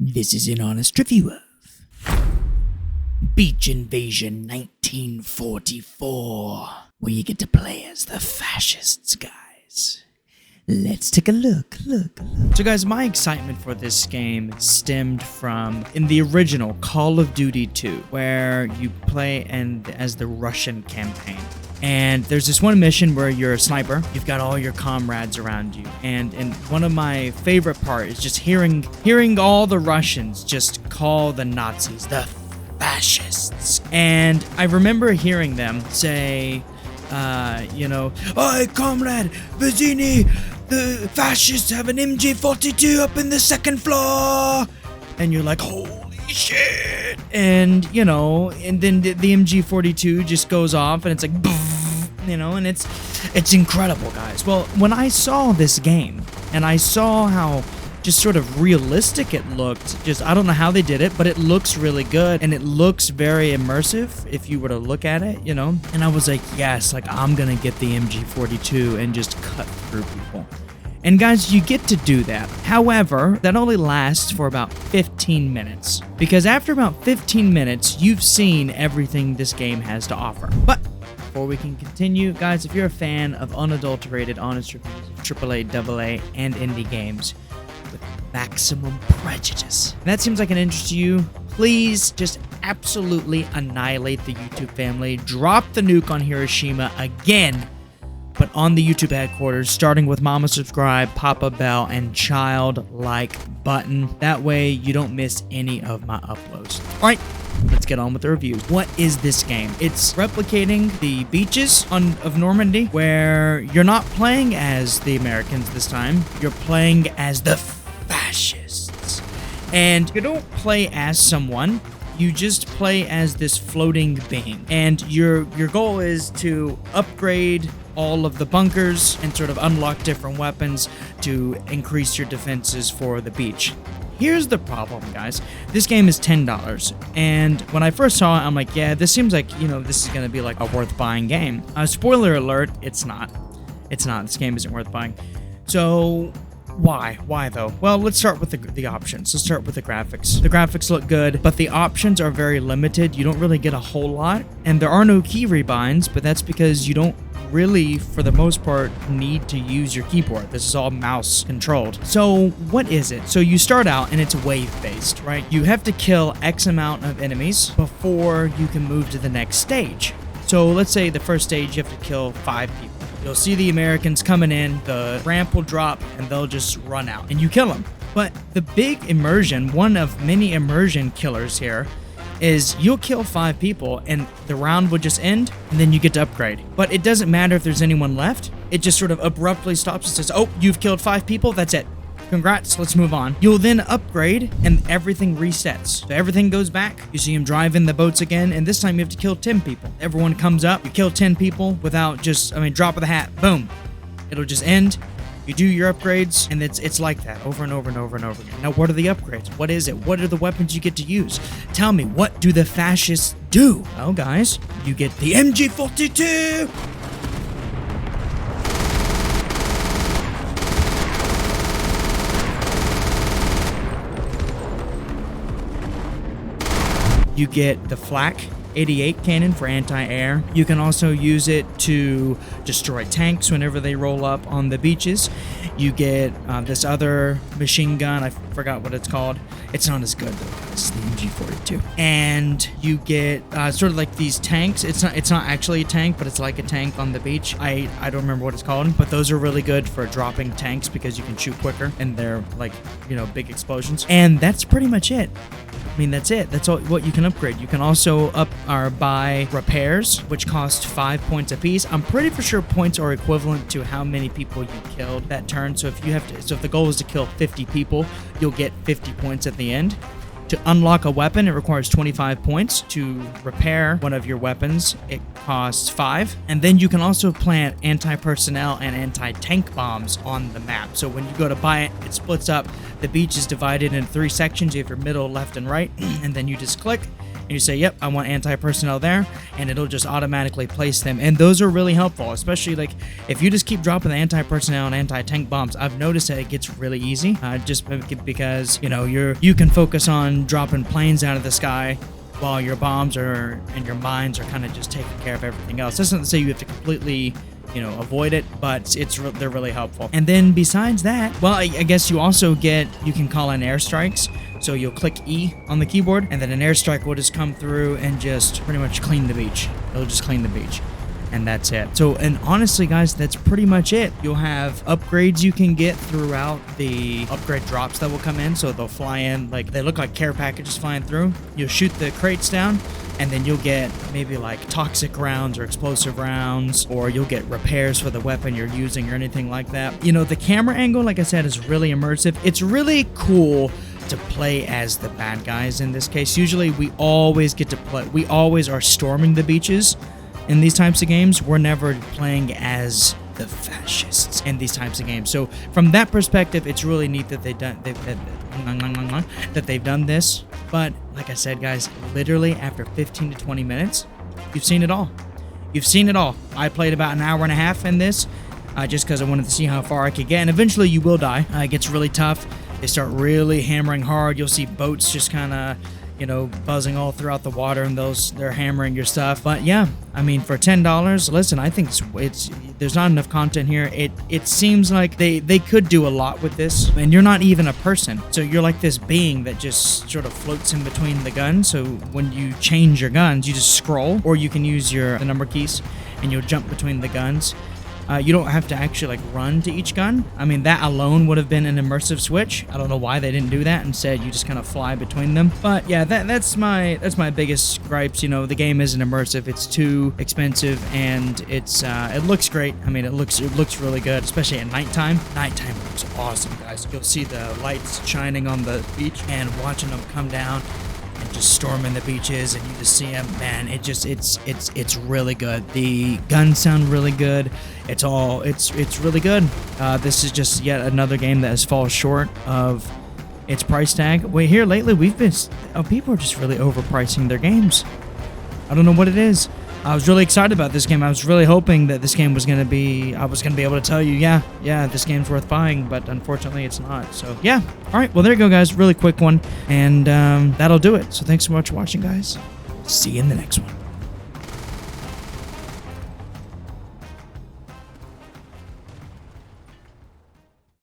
This is an honest review of Beach Invasion 1944, where you get to play as the fascists, guys. Let's take a look. So guys, my excitement for this game stemmed from in the original Call of Duty 2, where you play as the Russian campaign. And there's this one mission where you're a sniper, you've got all your comrades around you, and one of my favorite parts is just hearing all the Russians just call the Nazis the fascists. And I remember hearing them say, "Hey, comrade, Vizzini, the fascists have an MG42 up in the second floor." And you're like, holy shit. And, and then the MG42 just goes off and it's like, and it's incredible, guys. Well, when I saw this game and I saw how just sort of realistic it looked, I don't know how they did it, but it looks really good and it looks very immersive if you were to look at it, and I was like, yes, I'm gonna get the MG42 and just cut through people. And guys, you get to do that. However, that only lasts for about 15 minutes. Because after about 15 minutes, you've seen everything this game has to offer. But before we can continue, guys, if you're a fan of unadulterated, honest reviews of AAA, AA, and indie games with maximum prejudice, and that seems like an interest to you, please just absolutely annihilate the YouTube family. Drop the nuke on Hiroshima again, but on the YouTube headquarters, starting with Mama Subscribe, Papa Bell, and Child Like button. That way you don't miss any of my uploads. Alright, let's get on with the review. What is this game? It's replicating the beaches of Normandy, where you're not playing as the Americans this time. You're playing as the fascists. And you don't play as someone. You just play as this floating being. And your goal is to upgrade all of the bunkers and sort of unlock different weapons to increase your defenses for the beach. Here's the problem, guys. This game is $10, and when I first saw it, I'm like, yeah, this seems like, this is going to be like a worth buying game. Spoiler alert, it's not. It's not. This game isn't worth buying. So why? Why though? Well, let's start with the options. Let's start with the graphics. The graphics look good, but the options are very limited. You don't really get a whole lot, and there are no key rebinds, but that's because you don't really, for the most part, need to use your keyboard. This is all mouse controlled. So what is it? So you start out and it's wave based, right? You have to kill X amount of enemies before you can move to the next stage. So let's say the first stage you have to kill 5 people. You'll see the Americans coming in, the ramp will drop, and they'll just run out, and you kill them. But the big immersion, one of many immersion killers here, is you'll kill 5 people and the round will just end and then you get to upgrade. But it doesn't matter if there's anyone left. It just sort of abruptly stops and says, oh, you've killed 5 people, that's it. Congrats, let's move on. You'll then upgrade and everything resets. So everything goes back. You see them drive in the boats again, and this time you have to kill 10 people. Everyone comes up, you kill 10 people without drop of the hat, boom. It'll just end. You do your upgrades, and it's like that over and over and over and over again. Now, what are the upgrades? What is it? What are the weapons you get to use? Tell me, what do the fascists do? Well, guys, you get the MG42! You get the Flak 88 cannon for anti-air. You can also use it to destroy tanks whenever they roll up on the beaches. You get this other machine gun. I forgot what it's called. It's not as good though. It's the MG42. And you get sort of like these tanks. It's not actually a tank, but it's like a tank on the beach. I don't remember what it's called, but those are really good for dropping tanks because you can shoot quicker and they're like, big explosions. And that's pretty much it. That's it. That's all what you can upgrade. You can also buy repairs, which cost 5 points apiece. I'm pretty for sure points are equivalent to how many people you killed that turn. So if the goal is to kill 50 people, you'll get 50 points at the end. To unlock a weapon, it requires 25 points. To repair one of your weapons, it costs 5. And then you can also plant anti-personnel and anti-tank bombs on the map. So when you go to buy it, it splits up. The beach is divided into 3 sections. You have your middle, left, and right. And then you just click, and you say, yep, I want anti-personnel there, and it'll just automatically place them. And those are really helpful, especially like if you just keep dropping the anti-personnel and anti-tank bombs. I've noticed that it gets really easy, just because, you know, you can focus on dropping planes out of the sky while your bombs and your mines are kind of just taking care of everything else. That's not to say you have to completely, you know, avoid it, but they're really helpful. And then besides that, well, I guess you also you can call in airstrikes. So you'll click E on the keyboard, and then an airstrike will just come through and just pretty much clean the beach. It'll just clean the beach. And that's it. So, and honestly, guys, that's pretty much it. You'll have upgrades you can get throughout the upgrade drops that will come in. So they'll fly in, like, they look like care packages flying through. You'll shoot the crates down, and then you'll get maybe like toxic rounds or explosive rounds, or you'll get repairs for the weapon you're using or anything like that. You know, the camera angle, like I said, is really immersive. It's really cool to play as the bad guys in this case. Usually we always get to play, we always are storming the beaches in these types of games. We're never playing as the fascists in these types of games. So from that perspective, it's really neat that they've done this. But like I said, guys, literally after 15 to 20 minutes, you've seen it all. You've seen it all. I played about an hour and a half in this, just because I wanted to see how far I could get. And eventually you will die. It gets really tough. They start really hammering hard. You'll see boats just kind of, you know, buzzing all throughout the water, and they're hammering your stuff. But yeah, I mean, for $10, listen, I think there's not enough content here. It seems like they could do a lot with this, and you're not even a person. So you're like this being that just sort of floats in between the guns. So when you change your guns, you just scroll, or you can use the number keys, and you'll jump between the guns. You don't have to actually like run to each gun. I mean, that alone would have been an immersive switch. I don't know why they didn't do that. Instead, you just kind of fly between them. But yeah, that's my biggest gripes. You know, the game isn't immersive. It's too expensive, and it looks great. I mean, it looks really good, especially at nighttime. Nighttime looks awesome, guys. You'll see the lights shining on the beach and watching them come down and just storming the beaches, and you just see them. Man, it's really good. The guns sound really good. It's really good. This is just yet another game that has fallen short of its price tag. Wait, here lately people are just really overpricing their games. I don't know what it is. I was really excited about this game. I was really hoping that this game was I was gonna be able to tell you, yeah, this game's worth buying, but unfortunately it's not. So yeah, all right, well there you go, guys. Really quick one, and that'll do it. So thanks so much for watching, guys. See you in the next one.